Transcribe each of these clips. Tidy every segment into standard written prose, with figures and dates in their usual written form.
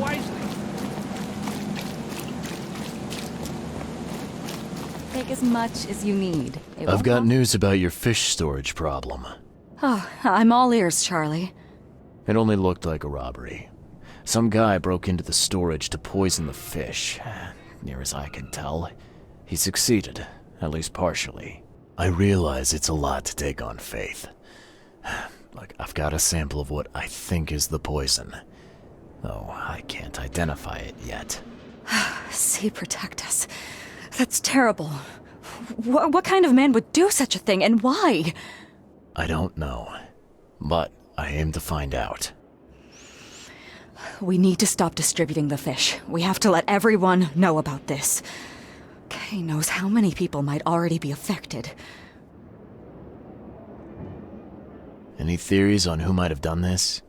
wisely. Take as much as you need. I've got news about your fish storage problem. Oh, I'm all ears, Charlie. It only looked like a robbery. Some guy broke into the storage to poison the fish. Near as I can tell, he succeeded, at least partially. I realize it's a lot to take on faith. Look, I've got a sample of what I think is the poison, though I can't identify it yet. See, protect us. That's terrible. What kind of man would do such a thing, and why? I don't know, but I aim to find out. We need to stop distributing the fish. We have to let everyone know about this. Kay knows how many people might already be affected. Any theories on who might have done this?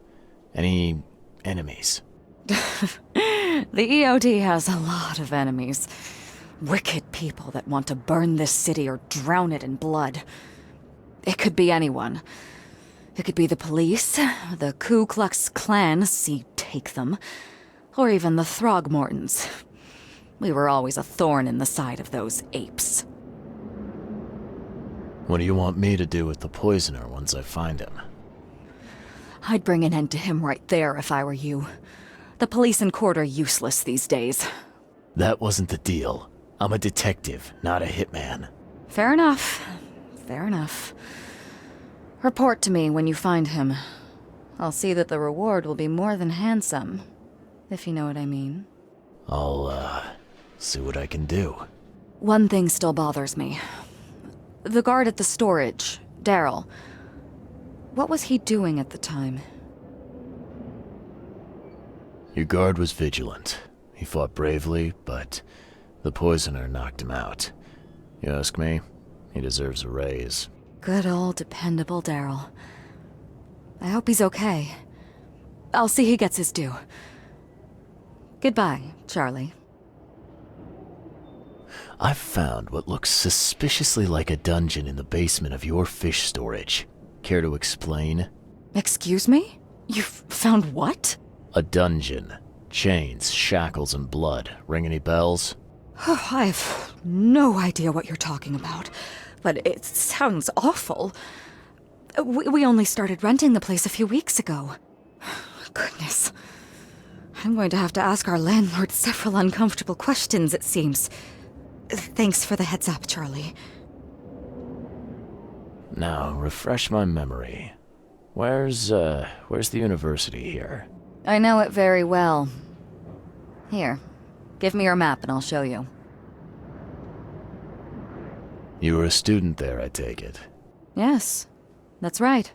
Any enemies? The EOD has a lot of enemies. Wicked people that want to burn this city or drown it in blood. It could be anyone. It could be the police, the Ku Klux Klan, see take them, or even the Throgmortons. We were always a thorn in the side of those apes. What do you want me to do with the poisoner once I find him? I'd bring an end to him right there if I were you. The police and court are useless these days. That wasn't the deal. I'm a detective, not a hitman. Fair enough. Fair enough. Report to me when you find him. I'll see that the reward will be more than handsome, if you know what I mean. I'll, see what I can do. One thing still bothers me. The guard at the storage, Daryl. What was he doing at the time? Your guard was vigilant. He fought bravely, but the poisoner knocked him out. You ask me, he deserves a raise. Good old dependable Daryl. I hope he's okay. I'll see he gets his due. Goodbye, Charlie. I've found what looks suspiciously like a dungeon in the basement of your fish storage. Care to explain? Excuse me? You've found what? A dungeon. Chains, shackles, and blood. Ring any bells? I have no idea what you're talking about, but it sounds awful. We only started renting the place a few weeks ago. Goodness. I'm going to have to ask our landlord several uncomfortable questions, it seems. Thanks for the heads up, Charlie. Now, refresh my memory. Where's the university here? I know it very well. Here, give me your map and I'll show you. You were a student there, I take it. Yes, that's right.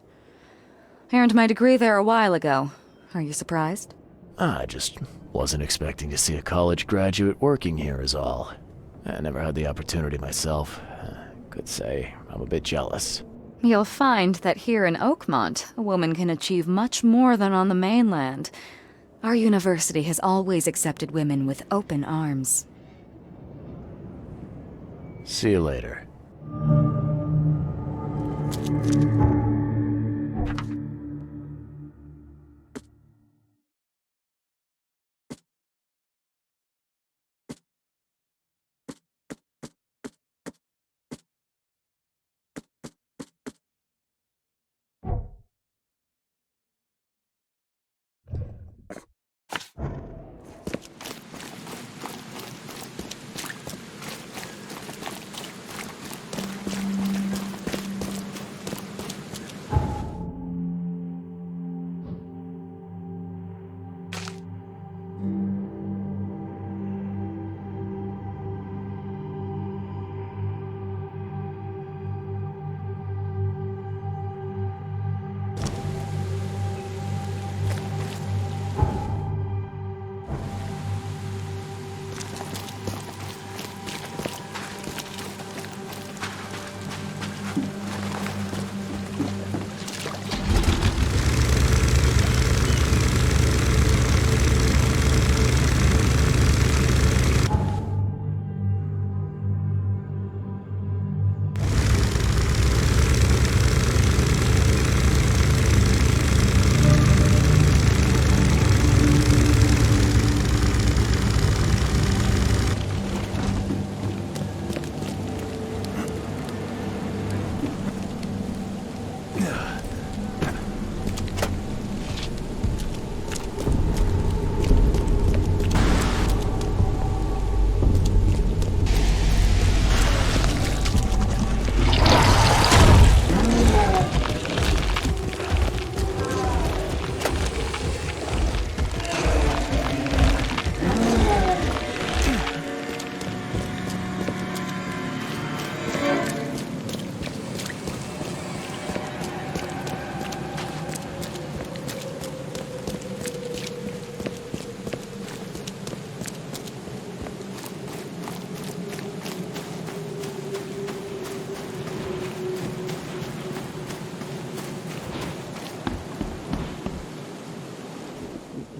I earned my degree there a while ago. Are you surprised? I just wasn't expecting to see a college graduate working here is all. I never had the opportunity myself. Could say I'm a bit jealous. You'll find that here in Oakmont, a woman can achieve much more than on the mainland. Our university has always accepted women with open arms. See you later.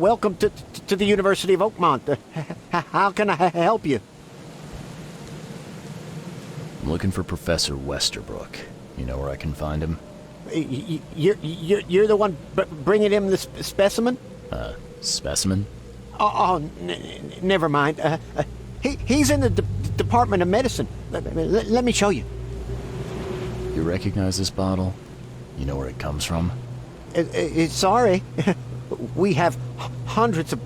welcome to the University of Oakmont. How can I help you? I'm looking for Professor Westerbrook. You know where I can find him? You're the one bringing him the specimen? Specimen? Never mind. He's in the Department of Medicine. Let me show you. You recognize this bottle? You know where it comes from? Sorry. We have hundreds of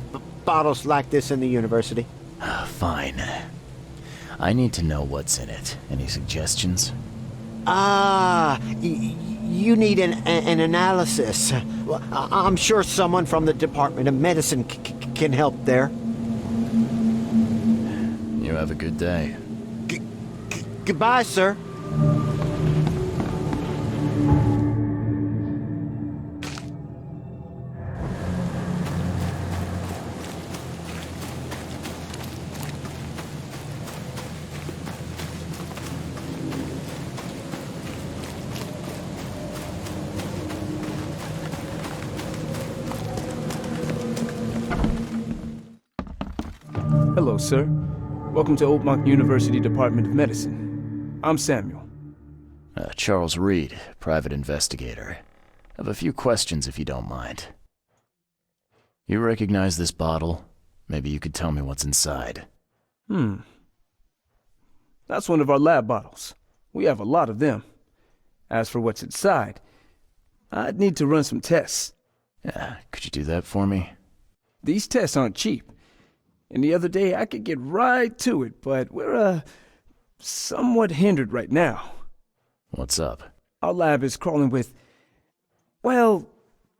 bottles like this in the university. Fine. I need to know what's in it. Any suggestions? You need an analysis. Well, I'm sure someone from the Department of Medicine can help there. You have a good day. Goodbye, sir. Hello, sir. Welcome to Oakmont University Department of Medicine. I'm Samuel. Charles Reed, private investigator. I have a few questions if you don't mind. You recognize this bottle? Maybe you could tell me what's inside. That's one of our lab bottles. We have a lot of them. As for what's inside, I'd need to run some tests. Yeah, could you do that for me? These tests aren't cheap. And the other day I could get right to it, but we're, somewhat hindered right now. What's up? Our lab is crawling with, well,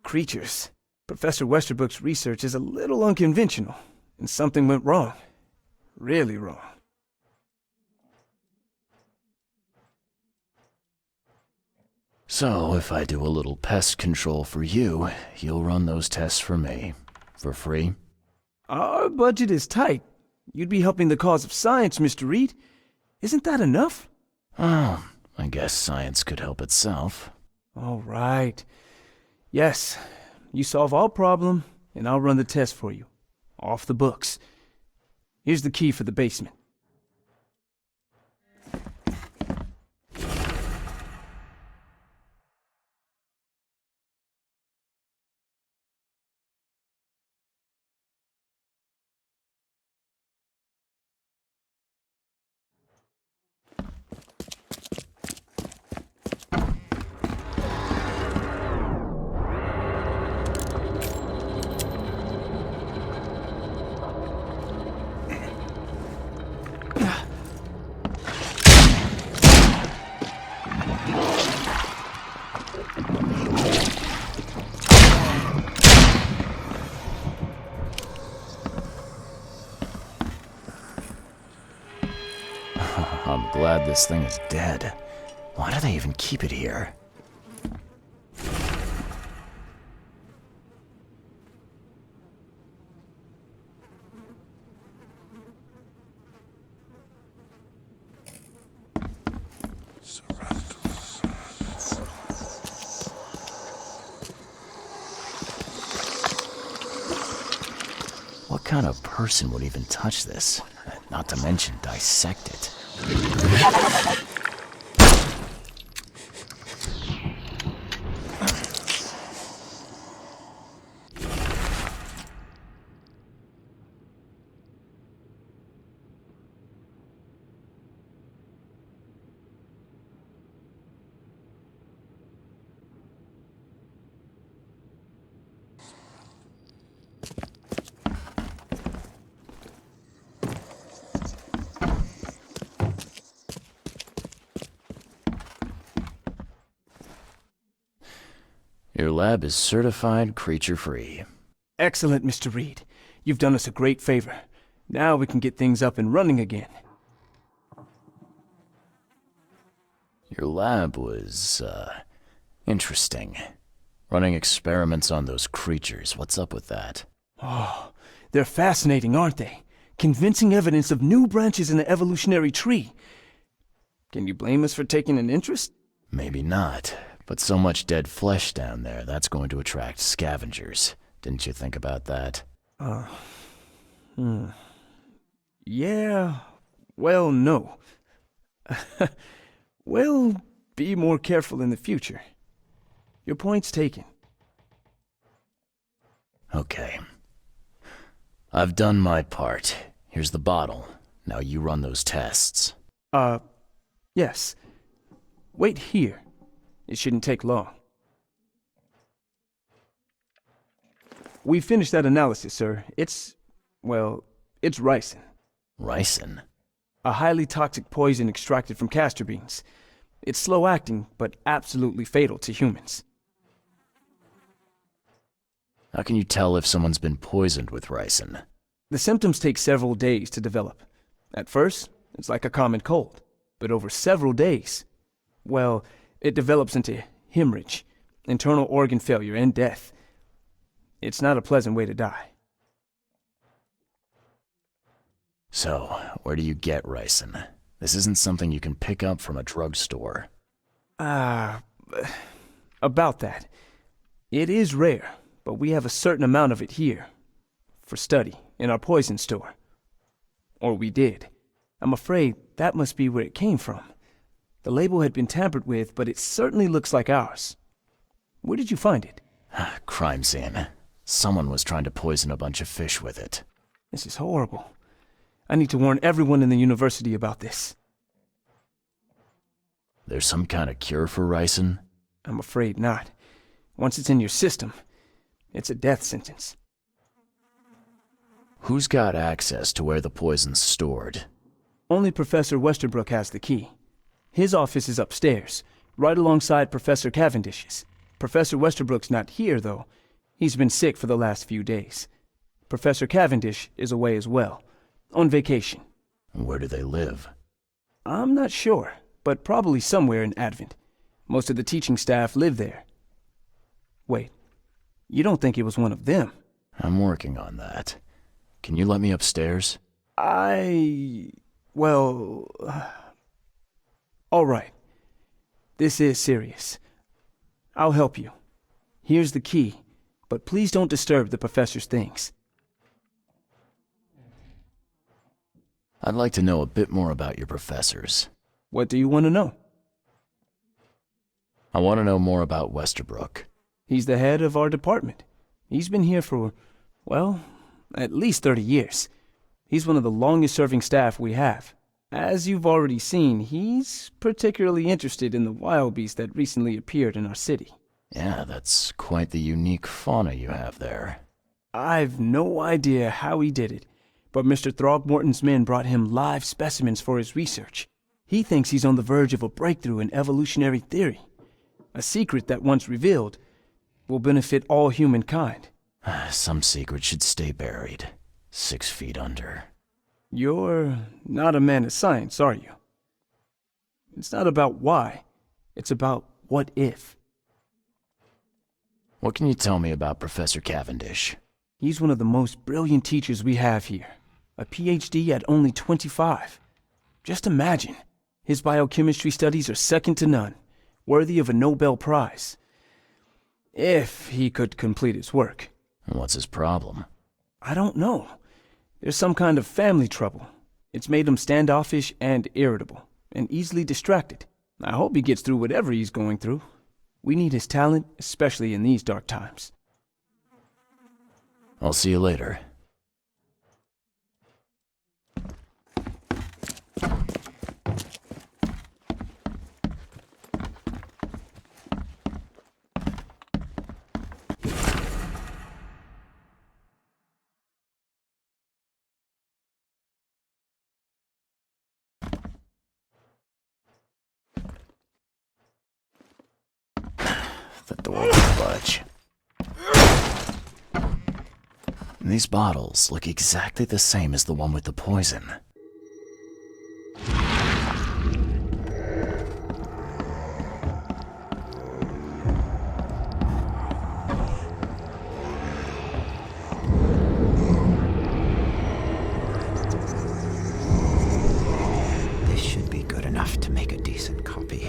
creatures. Professor Westerbrook's research is a little unconventional, and something went wrong. Really wrong. So, if I do a little pest control for you, you'll run those tests for me. For free? Our budget is tight. You'd be helping the cause of science, Mr. Reed. Isn't that enough? Oh, I guess science could help itself. All right. Yes, you solve our problem, and I'll run the test for you. Off the books. Here's the key for the basement. I'm glad this thing is dead. Why do they even keep it here? What kind of person would even touch this? Not to mention dissect it. Your lab is certified creature-free. Excellent, Mr. Reed. You've done us a great favor. Now we can get things up and running again. Your lab was, interesting. Running experiments on those creatures. What's up with that? Oh, they're fascinating, aren't they? Convincing evidence of new branches in the evolutionary tree. Can you blame us for taking an interest? Maybe not, but so much dead flesh down there, that's going to attract scavengers. Didn't you think about that? Yeah, well, no. Well, be more careful in the future. Your point's taken. Okay. I've done my part. Here's the bottle. Now you run those tests. Yes. Wait here. It shouldn't take long. We finished that analysis, sir. It's ricin. Ricin? A highly toxic poison extracted from castor beans. It's slow-acting, but absolutely fatal to humans. How can you tell if someone's been poisoned with ricin? The symptoms take several days to develop. At first, it's like a common cold. But over several days, well, it develops into hemorrhage, internal organ failure, and death. It's not a pleasant way to die. So, where do you get ricin? This isn't something you can pick up from a drugstore. About that. It is rare, but we have a certain amount of it here. For study, in our poison store. Or we did. I'm afraid that must be where it came from. The label had been tampered with, but it certainly looks like ours. Where did you find it? Crime scene. Someone was trying to poison a bunch of fish with it. This is horrible. I need to warn everyone in the university about this. There's some kind of cure for ricin? I'm afraid not. Once it's in your system, it's a death sentence. Who's got access to where the poison's stored? Only Professor Westerbrook has the key. His office is upstairs, right alongside Professor Cavendish's. Professor Westerbrook's not here, though. He's been sick for the last few days. Professor Cavendish is away as well, on vacation. Where do they live? I'm not sure, but probably somewhere in Advent. Most of the teaching staff live there. Wait, you don't think it was one of them? I'm working on that. Can you let me upstairs? Well... all right. This is serious. I'll help you. Here's the key, but please don't disturb the professor's things. I'd like to know a bit more about your professors. What do you want to know? I want to know more about Westerbrook. He's the head of our department. He's been here for, well, at least 30 years. He's one of the longest-serving staff we have. As you've already seen, he's particularly interested in the wild beast that recently appeared in our city. Yeah, that's quite the unique fauna you have there. I've no idea how he did it, but Mr. Throgmorton's men brought him live specimens for his research. He thinks he's on the verge of a breakthrough in evolutionary theory. A secret that, once revealed, will benefit all humankind. Some secret should stay buried, 6 feet under. You're not a man of science, are you? It's not about why. It's about what if. What can you tell me about Professor Cavendish? He's one of the most brilliant teachers we have here. A PhD at only 25. Just imagine. His biochemistry studies are second to none, worthy of a Nobel Prize. If he could complete his work. What's his problem? I don't know. There's some kind of family trouble. It's made him standoffish and irritable, and easily distracted. I hope he gets through whatever he's going through. We need his talent, especially in these dark times. I'll see you later. The door won't budge. These bottles look exactly the same as the one with the poison. This should be good enough to make a decent copy.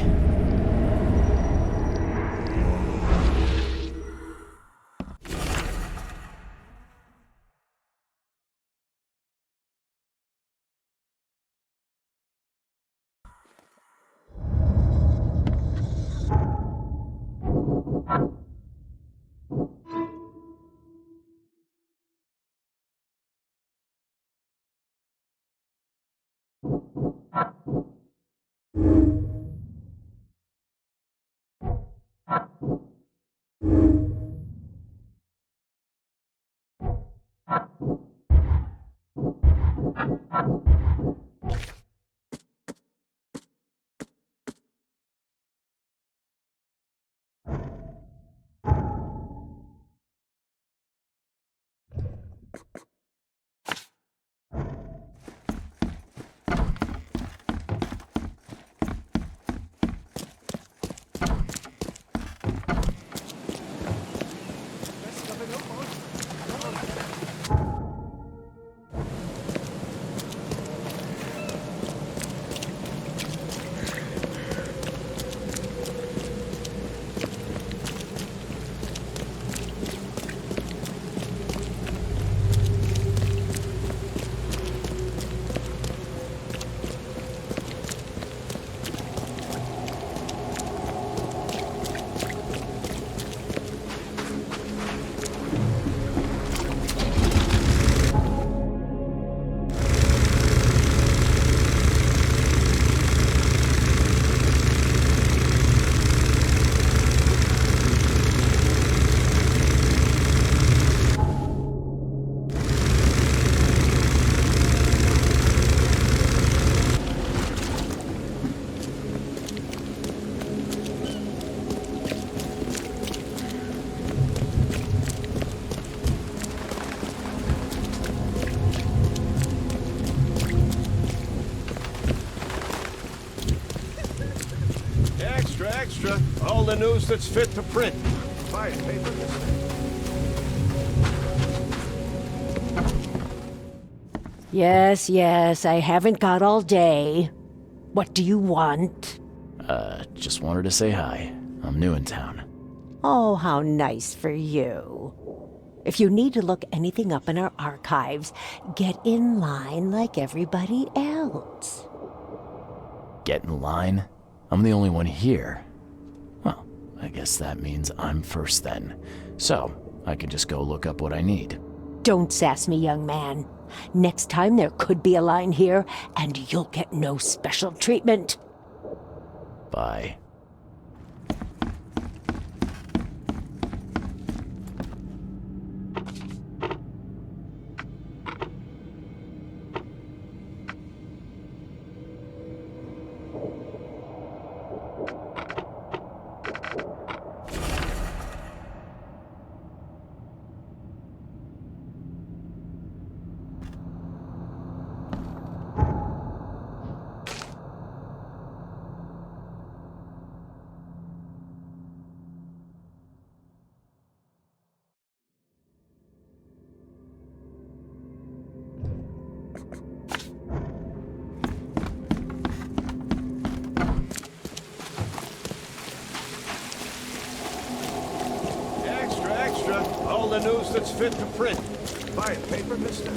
Extra, extra. All the news that's fit to print. Buy it, paper, mister. Yes, yes, I haven't got all day. What do you want? Just wanted to say hi. I'm new in town. Oh, how nice for you. If you need to look anything up in our archives, get in line like everybody else. Get in line? I'm the only one here. Well, I guess that means I'm first then. So, I can just go look up what I need. Don't sass me, young man. Next time there could be a line here, and you'll get no special treatment. Bye. Extra, extra. All the news that's fit to print. Buy it, paper, mister.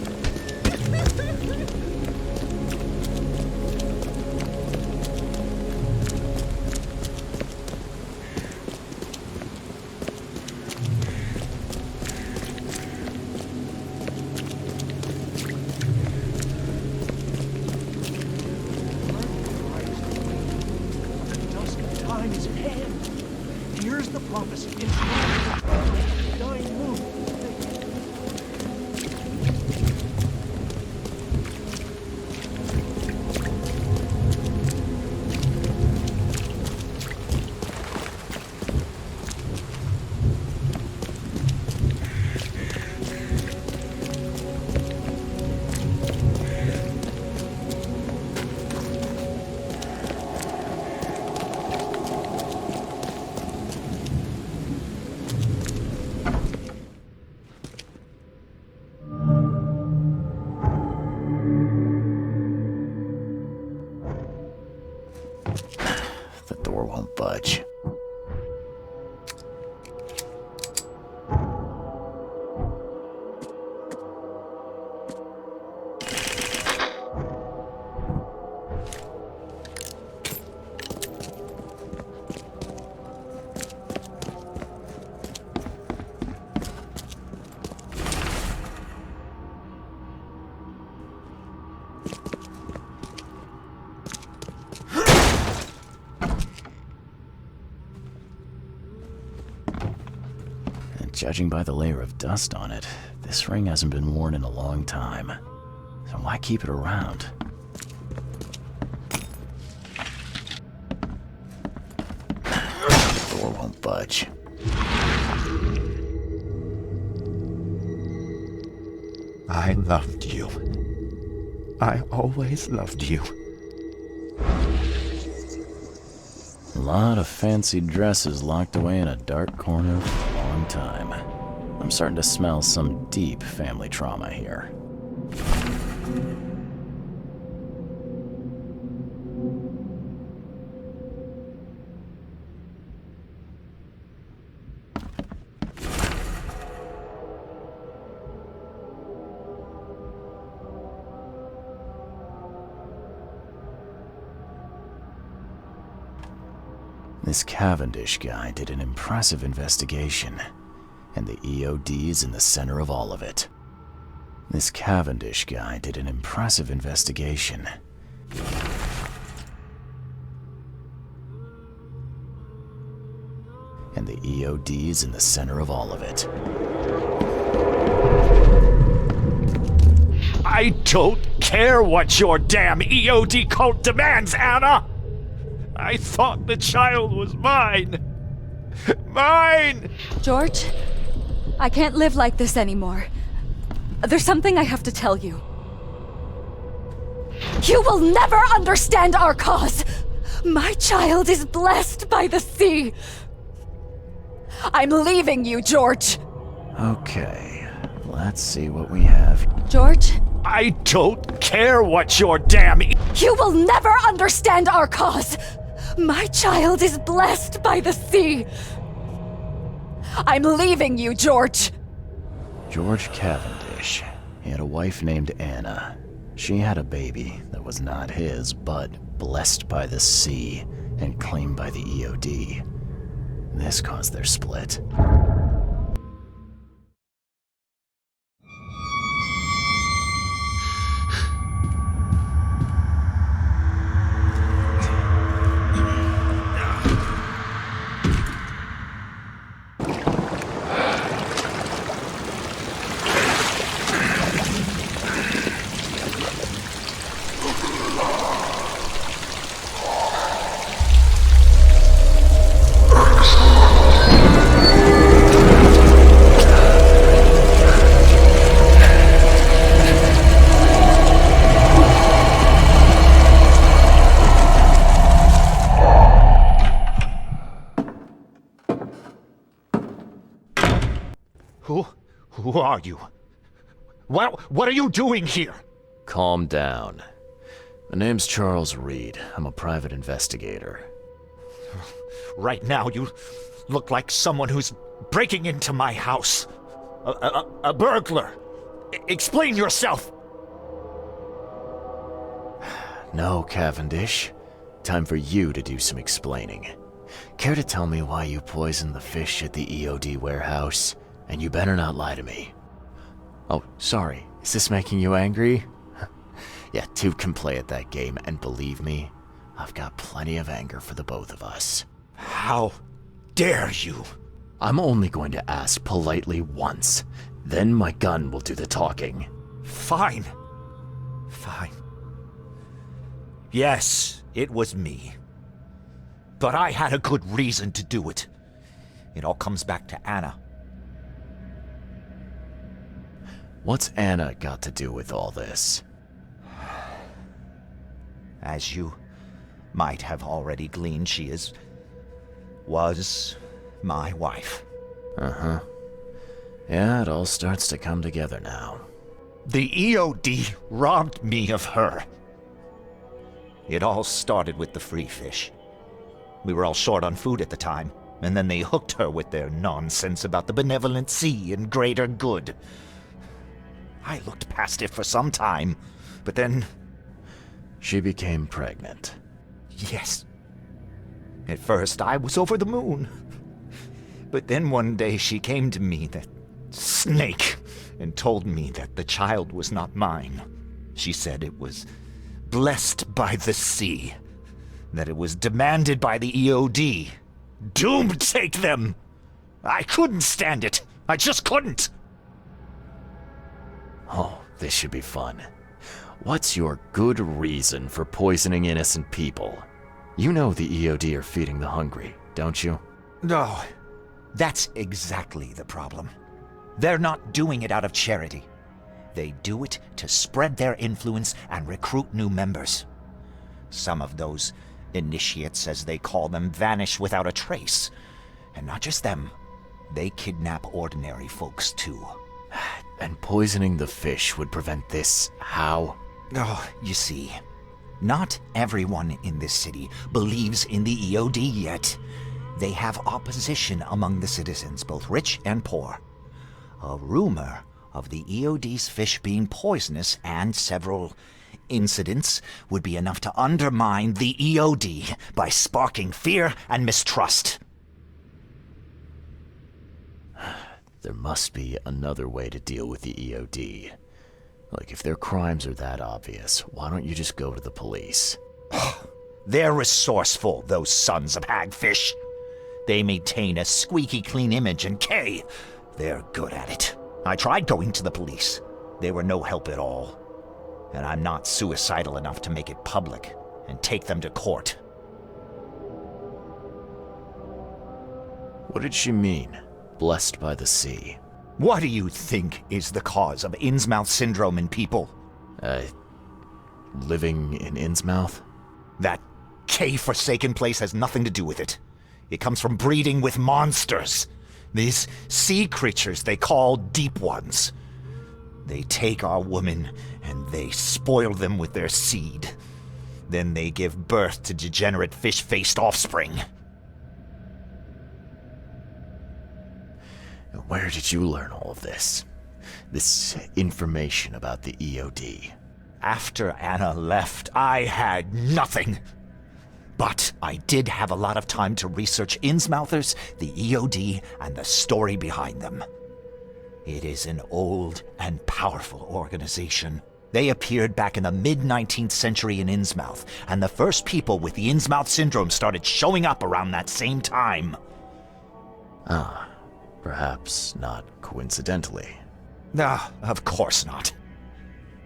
Time is at hand. Here's the prophecy in the dying moon. The door won't budge. Judging by the layer of dust on it, this ring hasn't been worn in a long time. So why keep it around? The door won't budge. I loved you. I always loved you. A lot of fancy dresses locked away in a dark corner for a long time. I'm starting to smell some deep family trauma here. This Cavendish guy did an impressive investigation, and the EOD's in the center of all of it. This Cavendish guy did an impressive investigation. And the EOD's in the center of all of it. I don't care what your damn EOD cult demands, Anna! I thought the child was mine! Mine! George, I can't live like this anymore. There's something I have to tell you. You will never understand our cause! My child is blessed by the sea! I'm leaving you, George! Okay, let's see what we have. George? I don't care what your damn You will never understand our cause! My child is blessed by the sea! I'm leaving you, George! George Cavendish. He had a wife named Anna. She had a baby that was not his, but blessed by the sea and claimed by the EOD. This caused their split. Who are you? What are you doing here? Calm down. My name's Charles Reed. I'm a private investigator. Right now, you look like someone who's breaking into my house. A burglar. Explain yourself. No, Cavendish. Time for you to do some explaining. Care to tell me why you poisoned the fish at the EOD warehouse? And you better not lie to me. Oh, sorry. Is this making you angry? Yeah, two can play at that game, and believe me, I've got plenty of anger for the both of us. How dare you? I'm only going to ask politely once. Then my gun will do the talking. Fine. Fine. Yes, it was me. But I had a good reason to do it. It all comes back to Anna. What's Anna got to do with all this? As you might have already gleaned, was my wife. Uh-huh. Yeah, it all starts to come together now. The EOD robbed me of her. It all started with the free fish. We were all short on food at the time, and then they hooked her with their nonsense about the benevolent sea and greater good. I looked past it for some time, but then... She became pregnant. Yes. At first, I was over the moon. But then one day she came to me, that snake, and told me that the child was not mine. She said it was blessed by the sea, that it was demanded by the EOD. Doom take them! I couldn't stand it. I just couldn't! Oh, this should be fun. What's your good reason for poisoning innocent people? You know the EOD are feeding the hungry, don't you? No, that's exactly the problem. They're not doing it out of charity. They do it to spread their influence and recruit new members. Some of those initiates, as they call them, vanish without a trace. And not just them, they kidnap ordinary folks too. And poisoning the fish would prevent this. How? Oh, you see, not everyone in this city believes in the EOD yet. They have opposition among the citizens, both rich and poor. A rumor of the EOD's fish being poisonous and several incidents would be enough to undermine the EOD by sparking fear and mistrust. There must be another way to deal with the EOD. Like, if their crimes are that obvious, why don't you just go to the police? They're resourceful, those sons of hagfish. They maintain a squeaky clean image, and they're good at it. I tried going to the police. They were no help at all. And I'm not suicidal enough to make it public and take them to court. What did she mean? Blessed by the sea. What do you think is the cause of Innsmouth syndrome in people? Living in Innsmouth? That K-forsaken place has nothing to do with it. It comes from breeding with monsters. These sea creatures they call Deep Ones. They take our women and they spoil them with their seed. Then they give birth to degenerate fish-faced offspring. Where did you learn all of this? This information about the EOD? After Anna left, I had nothing. But I did have a lot of time to research Innsmouthers, the EOD, and the story behind them. It is an old and powerful organization. They appeared back in the mid-19th century in Innsmouth, and the first people with the Innsmouth syndrome started showing up around that same time. Perhaps not coincidentally. Of course not.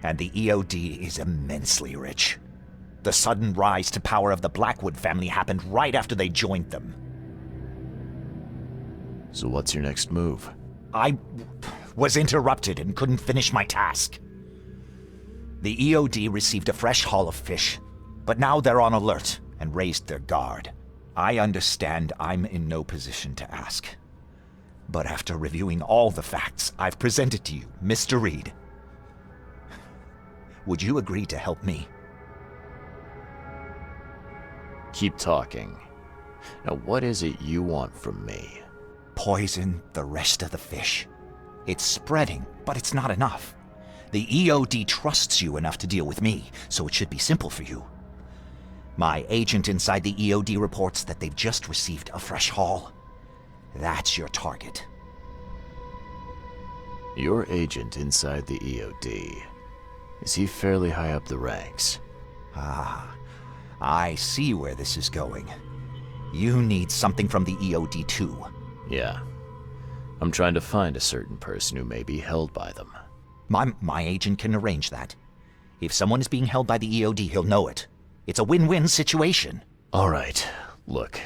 And the EOD is immensely rich. The sudden rise to power of the Blackwood family happened right after they joined them. So what's your next move? I was interrupted and couldn't finish my task. The EOD received a fresh haul of fish, but now they're on alert and raised their guard. I understand I'm in no position to ask. But after reviewing all the facts I've presented to you, Mr. Reed, would you agree to help me? Keep talking. Now, what is it you want from me? Poison the rest of the fish. It's spreading, but it's not enough. The EOD trusts you enough to deal with me, so it should be simple for you. My agent inside the EOD reports that they've just received a fresh haul. That's your target. Your agent inside the EOD. Is he fairly high up the ranks? I see where this is going. You need something from the EOD too. Yeah. I'm trying to find a certain person who may be held by them. My agent can arrange that. If someone is being held by the EOD, he'll know it. It's a win-win situation. All right. Look,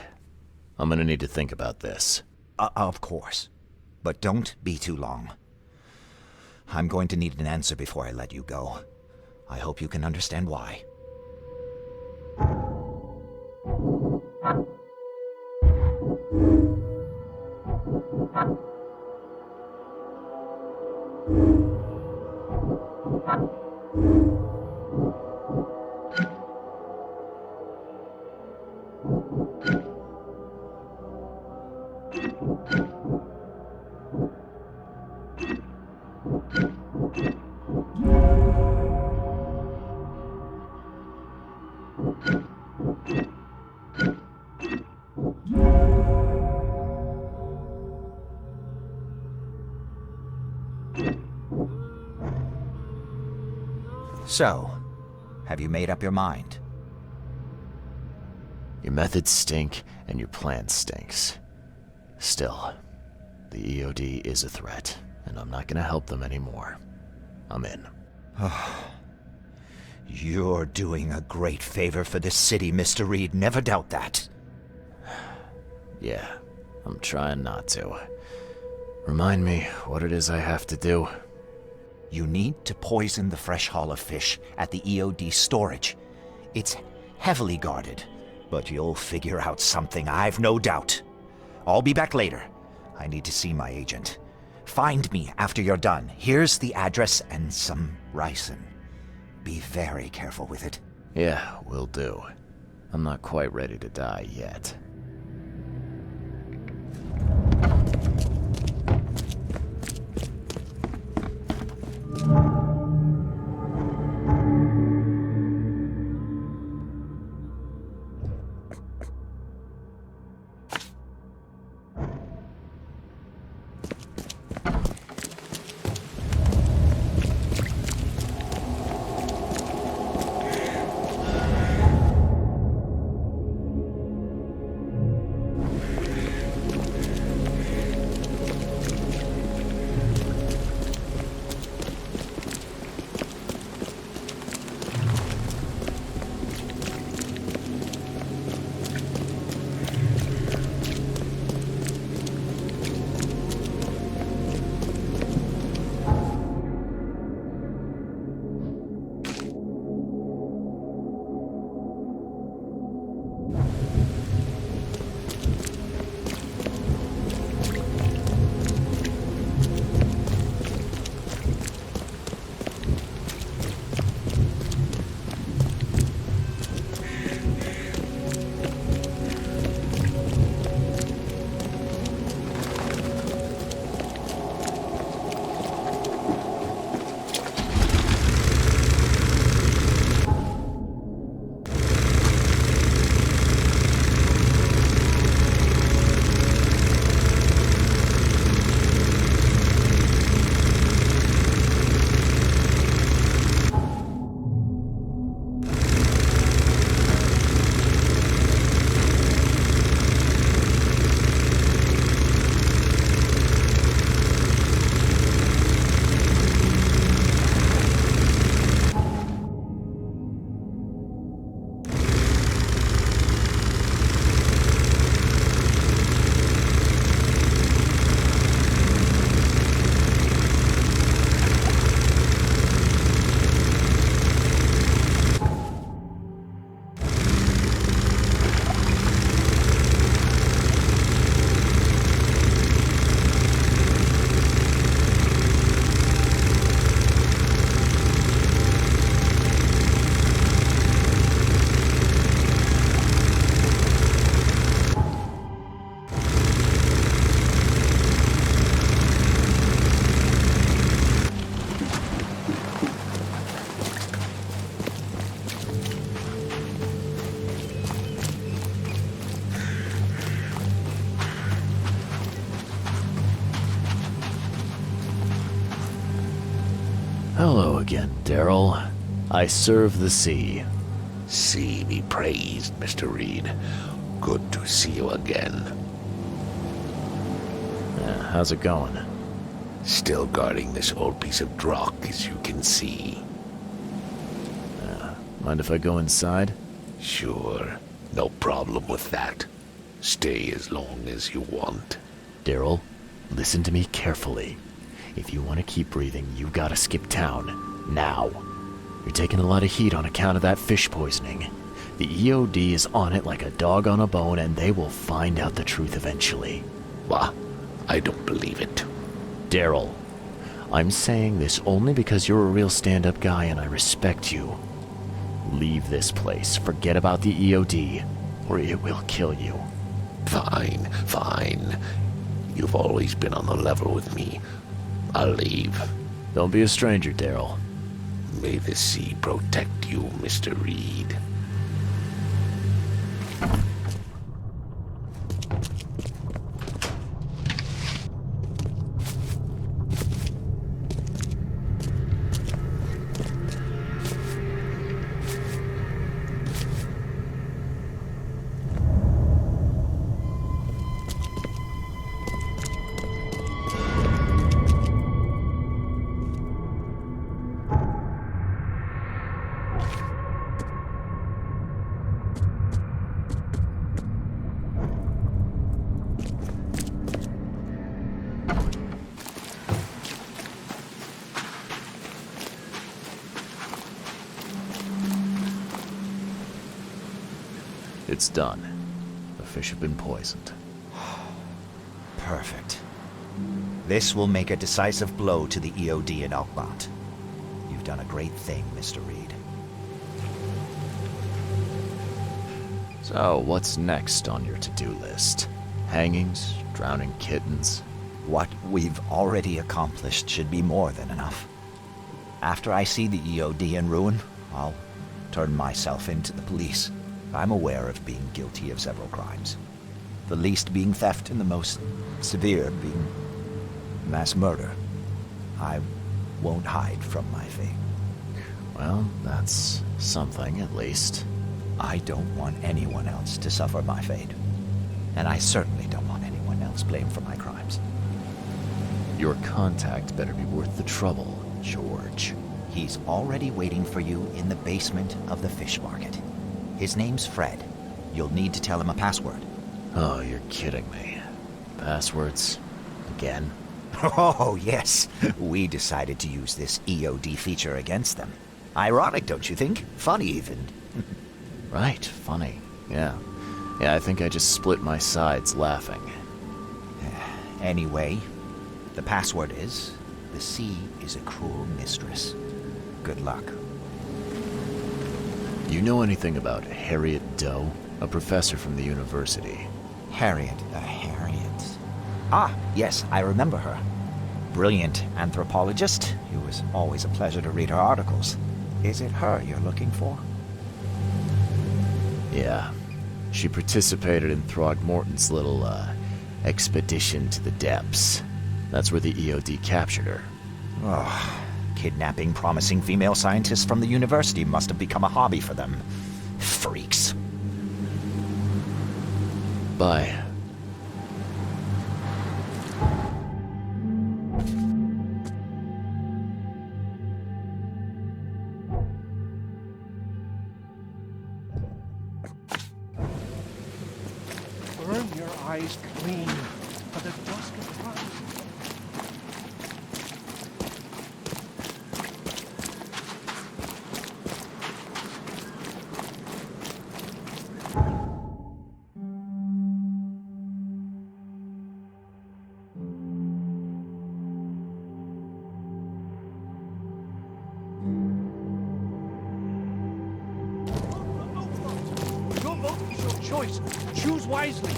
I'm gonna need to think about this. Of course. But don't be too long. I'm going to need an answer before I let you go. I hope you can understand why. So, have you made up your mind? Your methods stink, and your plan stinks. Still, the The EOD is a threat, and I'm not gonna help them anymore. I'm in. You're doing a great favor for this city, Mr. Reed. Never doubt that. Yeah, I'm trying not to. Remind me what it is I have to do. You need to poison the fresh haul of fish at the EOD storage. It's heavily guarded, but you'll figure out something, I've no doubt. I'll be back later. I need to see my agent. Find me after you're done. Here's the address and some ricin. Be very careful with it. Yeah, will do. I'm not quite ready to die yet. Hello again, Daryl. I serve the sea. Sea be praised, Mr. Reed. Good to see you again. How's it going? Still guarding this old piece of drock, as you can see. Mind if I go inside? Sure, no problem with that. Stay as long as you want. Daryl, listen to me carefully. If you want to keep breathing, you gotta skip town. Now. You're taking a lot of heat on account of that fish poisoning. The EOD is on it like a dog on a bone, and they will find out the truth eventually. Bah, I don't believe it. Daryl, I'm saying this only because you're a real stand-up guy and I respect you. Leave this place, forget about the EOD, or it will kill you. Fine, fine. You've always been on the level with me. I'll leave. Don't be a stranger, Daryl. May the sea protect you, Mr. Reed. It's done. The fish have been poisoned. Perfect. This will make a decisive blow to the EOD in Alkmaar. You've done a great thing, Mr. Reed. So, what's next on your to-do list? Hangings? Drowning kittens? What we've already accomplished should be more than enough. After I see the EOD in ruin, I'll turn myself into the police. I'm aware of being guilty of several crimes. The least being theft and the most severe being mass murder. I won't hide from my fate. Well, that's something, at least. I don't want anyone else to suffer my fate. And I certainly don't want anyone else blamed for my crimes. Your contact better be worth the trouble, George. He's already waiting for you in the basement of the fish market. His name's Fred. You'll need to tell him a password. Oh, you're kidding me. Passwords? Again? Oh, yes. We decided to use this EOD feature against them. Ironic, don't you think? Funny, even. Right, funny. Yeah, I think I just split my sides laughing. Anyway, the password is, the sea is a cruel mistress. Good luck. You know anything about Harriet Doe? A professor from the university. Harriet. Ah, yes, I remember her. Brilliant anthropologist. It was always a pleasure to read her articles. Is it her you're looking for? Yeah. She participated in Throgmorton's little, expedition to the depths. That's where the EOD captured her. Oh, kidnapping promising female scientists from the university must have become a hobby for them. Freaks. Bye. Burn your eyes clean for the dusk of time. Your vote is your choice. Choose wisely.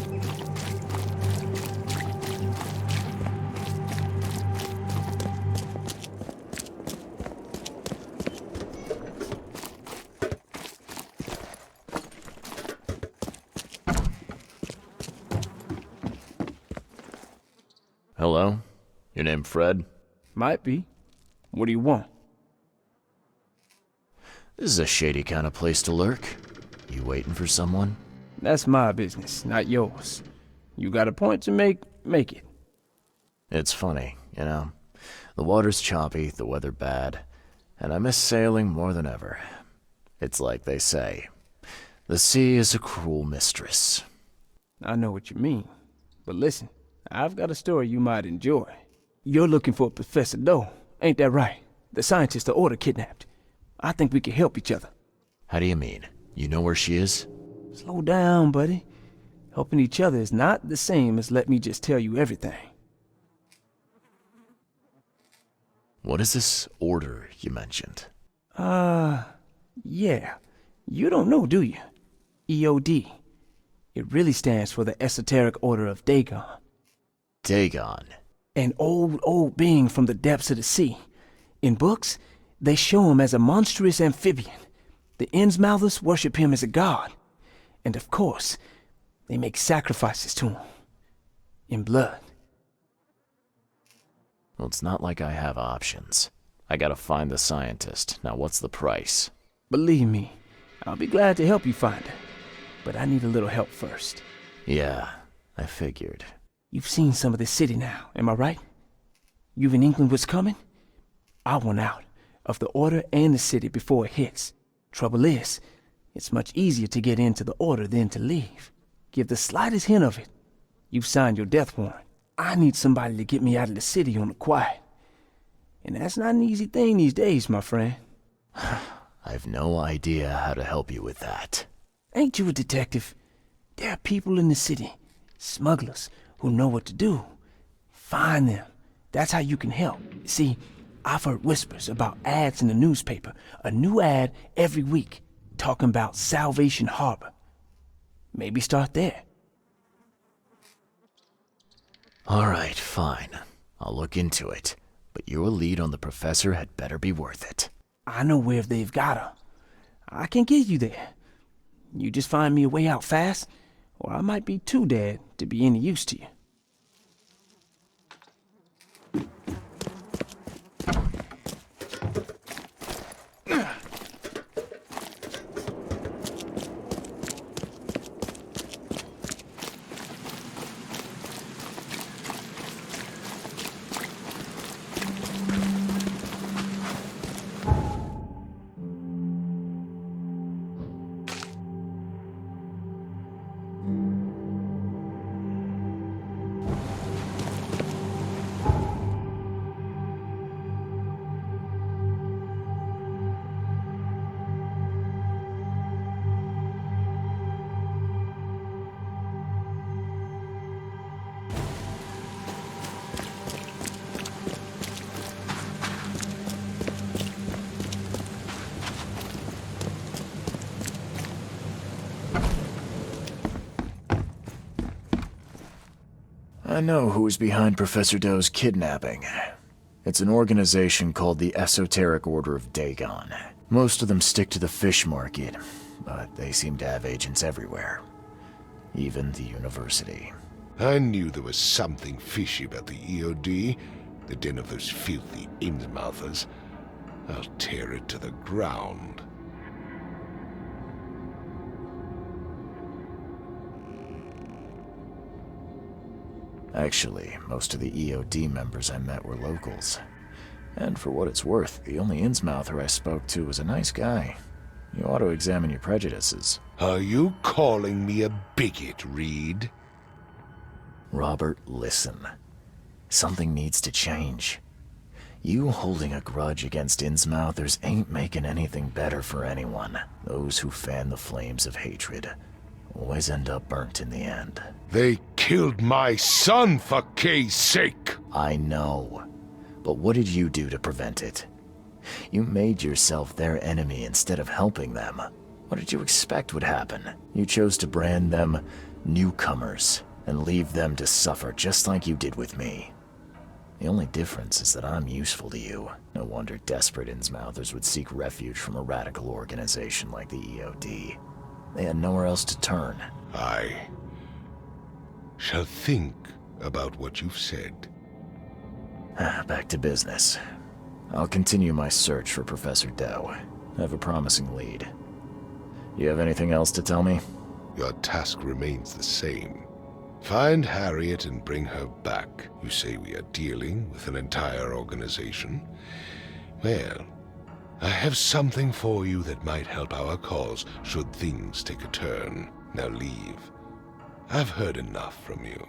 Hello? Your name Fred? Might be. What do you want? This is a shady kind of place to lurk. You waiting for someone? That's my business, not yours. You got a point to make it. It's funny, you know. The water's choppy, the weather bad, and I miss sailing more than ever. It's like they say, the sea is a cruel mistress. I know what you mean. But listen, I've got a story you might enjoy. You're looking for Professor Doe, ain't that right? The scientist the Order kidnapped. I think we can help each other. How do you mean? You know where she is? Slow down, buddy. Helping each other is not the same as let me just tell you everything. What is this order you mentioned? Yeah. You don't know, do you? EOD. It really stands for the Esoteric Order of Dagon. Dagon. An old being from the depths of the sea. In books, they show him as a monstrous amphibian. The Innsmouthers worship him as a god. And of course, they make sacrifices to him. In blood. Well, it's not like I have options. I gotta find the scientist. Now, what's the price? Believe me, I'll be glad to help you find her. But I need a little help first. Yeah, I figured. You've seen some of this city now, am I right? You've an inkling what's coming? I want out of the Order and the city before it hits. Trouble is, it's much easier to get into the order than to leave. Give the slightest hint of it, you've signed your death warrant. I need somebody to get me out of the city on the quiet. And that's not an easy thing these days, my friend. I've no idea how to help you with that. Ain't you a detective? There are people in the city, smugglers, who know what to do. Find them. That's how you can help. See, I've heard whispers about ads in the newspaper. A new ad every week, talking about Salvation Harbor. Maybe start there. Alright, fine. I'll look into it. But your lead on the professor had better be worth it. I know where they've got her. I can get you there. You just find me a way out fast, or I might be too dead to be any use to you. I know who is behind Professor Doe's kidnapping. It's an organization called the Esoteric Order of Dagon. Most of them stick to the fish market, but they seem to have agents everywhere. Even the university. I knew there was something fishy about the EOD, the den of those filthy Innsmouthers. I'll tear it to the ground. Actually, most of the EOD members I met were locals. And for what it's worth, the only Innsmouther I spoke to was a nice guy. You ought to examine your prejudices. Are you calling me a bigot, Reed? Robert, listen. Something needs to change. You holding a grudge against Innsmouthers ain't making anything better for anyone. Those who fan the flames of hatred always end up burnt in the end. They killed my son, for Kay's sake! I know. But what did you do to prevent it? You made yourself their enemy instead of helping them. What did you expect would happen? You chose to brand them newcomers and leave them to suffer just like you did with me. The only difference is that I'm useful to you. No wonder desperate Innsmouthers would seek refuge from a radical organization like the EOD. They had nowhere else to turn. I shall think about what you've said. Back to business. I'll continue my search for Professor Doe. I have a promising lead. You have anything else to tell me? Your task remains the same. Find Harriet and bring her back. You say we are dealing with an entire organization? Well, I have something for you that might help our cause should things take a turn. Now leave. I've heard enough from you.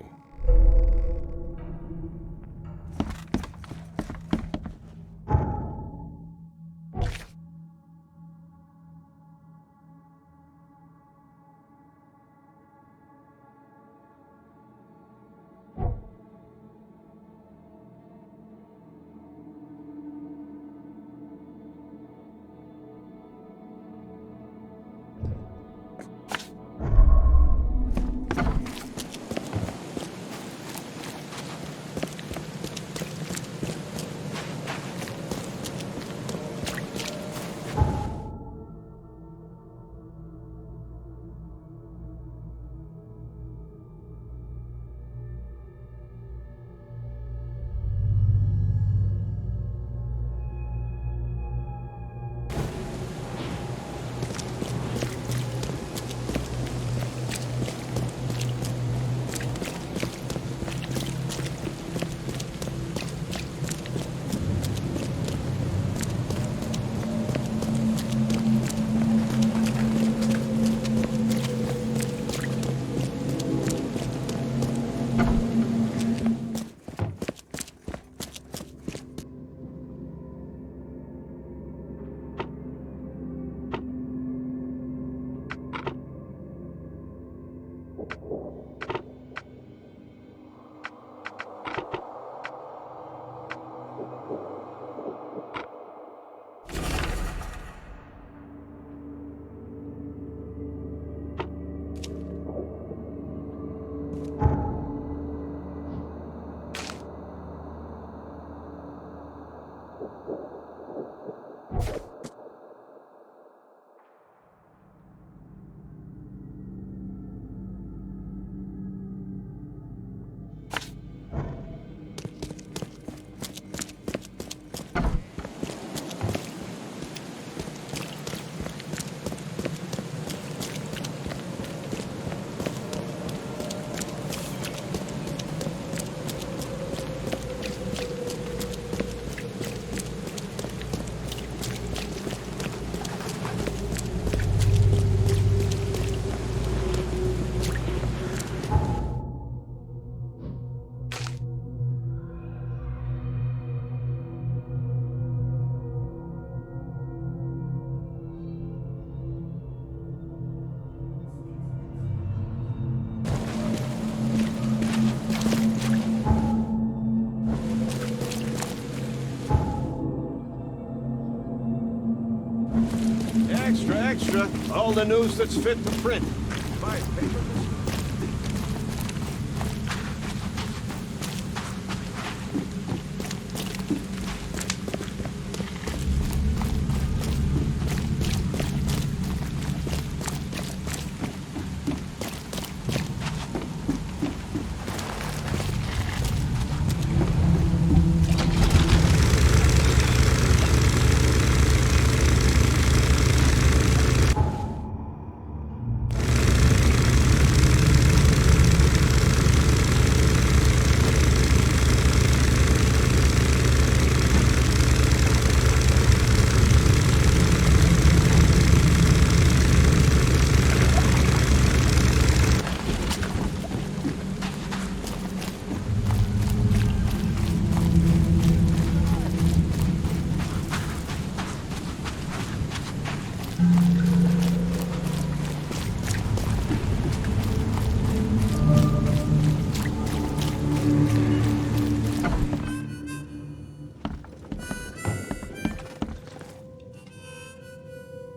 extra. All the news that's fit to print. My paper.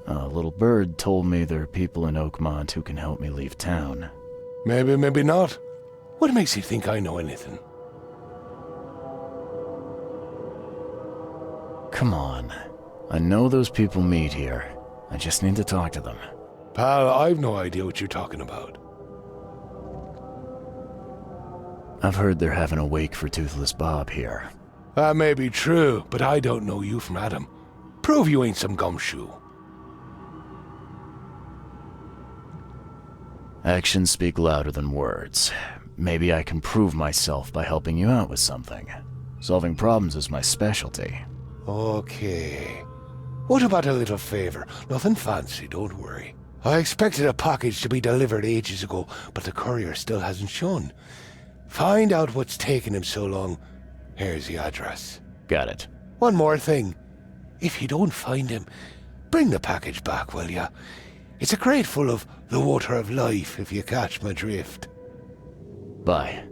A little bird told me there are people in Oakmont who can help me leave town. Maybe, maybe not. What makes you think I know anything? Come on. I know those people meet here. I just need to talk to them. Pal, I've no idea what you're talking about. I've heard they're having a wake for Toothless Bob here. That may be true, but I don't know you from Adam. Prove you ain't some gumshoe. Actions speak louder than words. Maybe I can prove myself by helping you out with something. Solving problems is my specialty. Okay. What about a little favor? Nothing fancy, don't worry. I expected a package to be delivered ages ago, but the courier still hasn't shown. Find out what's taking him so long. Here's the address. Got it. One more thing. If you don't find him, bring the package back, will ya? It's a crate full of the water of life, if you catch my drift. Bye.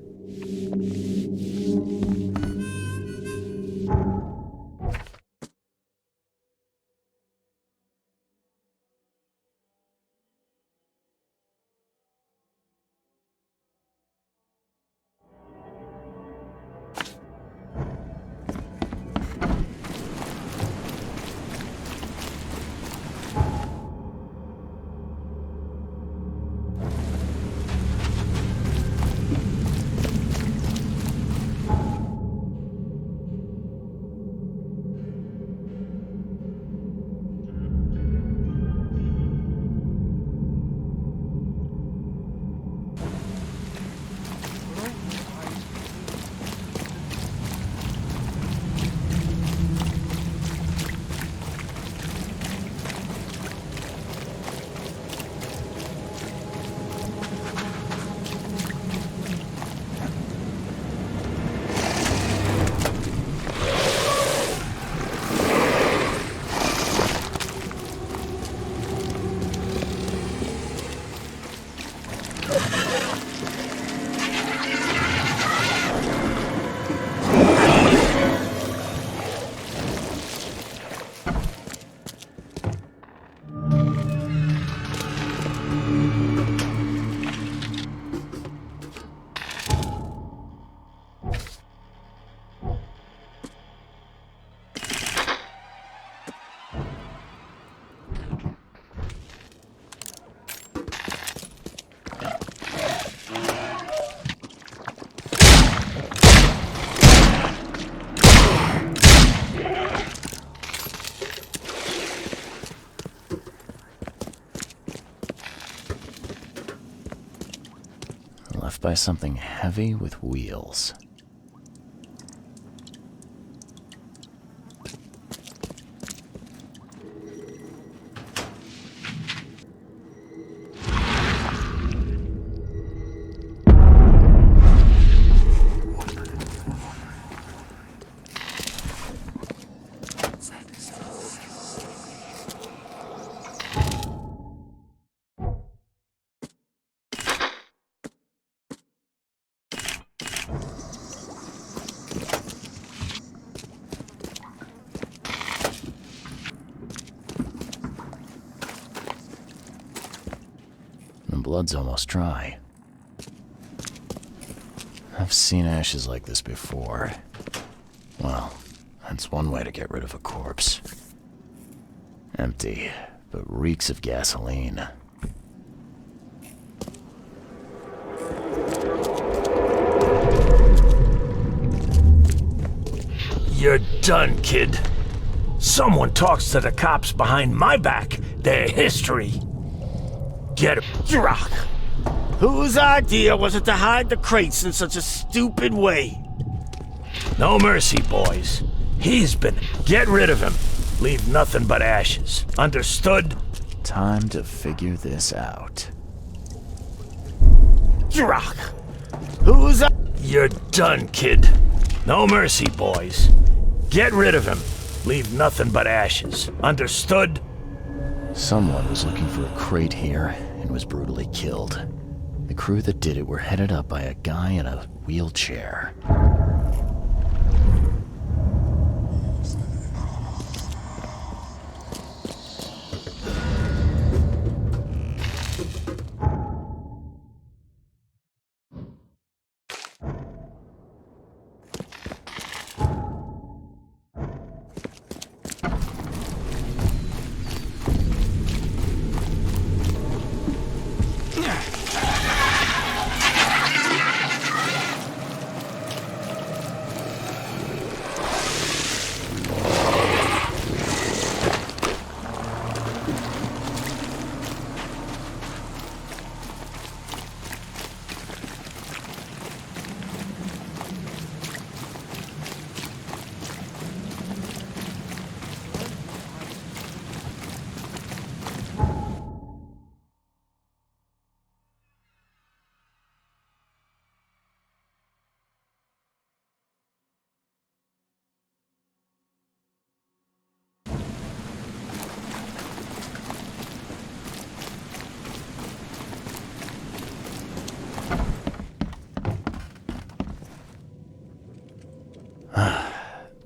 Left by something heavy with wheels. blood's almost dry. I've seen ashes like this before. Well, that's one way to get rid of a corpse. Empty, but reeks of gasoline. You're done, kid. Someone talks to the cops behind my back. Their history. Get him. Drock. Whose idea was it to hide the crates in such a stupid way? No mercy, boys. He's been... Get rid of him. Leave nothing but ashes. Understood? Time to figure this out. Drock. Who's... You're done, kid. No mercy, boys. Get rid of him. Leave nothing but ashes. Understood? Someone was looking for a crate here and was brutally killed. The crew that did it were headed up by a guy in a wheelchair.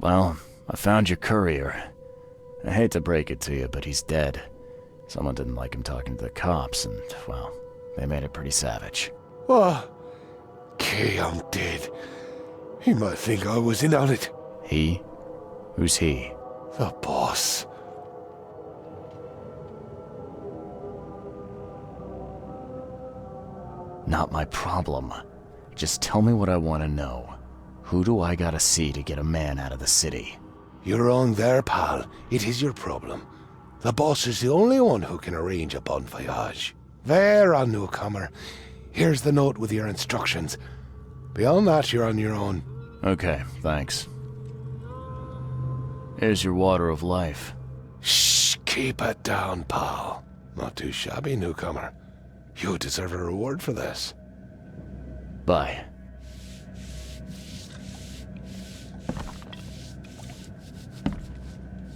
Well, I found your courier. I hate to break it to you, but he's dead. Someone didn't like him talking to the cops, and, well, they made it pretty savage. What? Okay, I'm dead. He might think I was in on it. He? Who's he? The boss. Not my problem. Just tell me what I want to know. Who do I gotta see to get a man out of the city? You're wrong there, pal. It is your problem. The boss is the only one who can arrange a bon voyage. There, on newcomer. Here's the note with your instructions. Beyond that, you're on your own. Okay, thanks. Here's your water of life. Shh, keep it down, pal. Not too shabby, newcomer. You deserve a reward for this. Bye.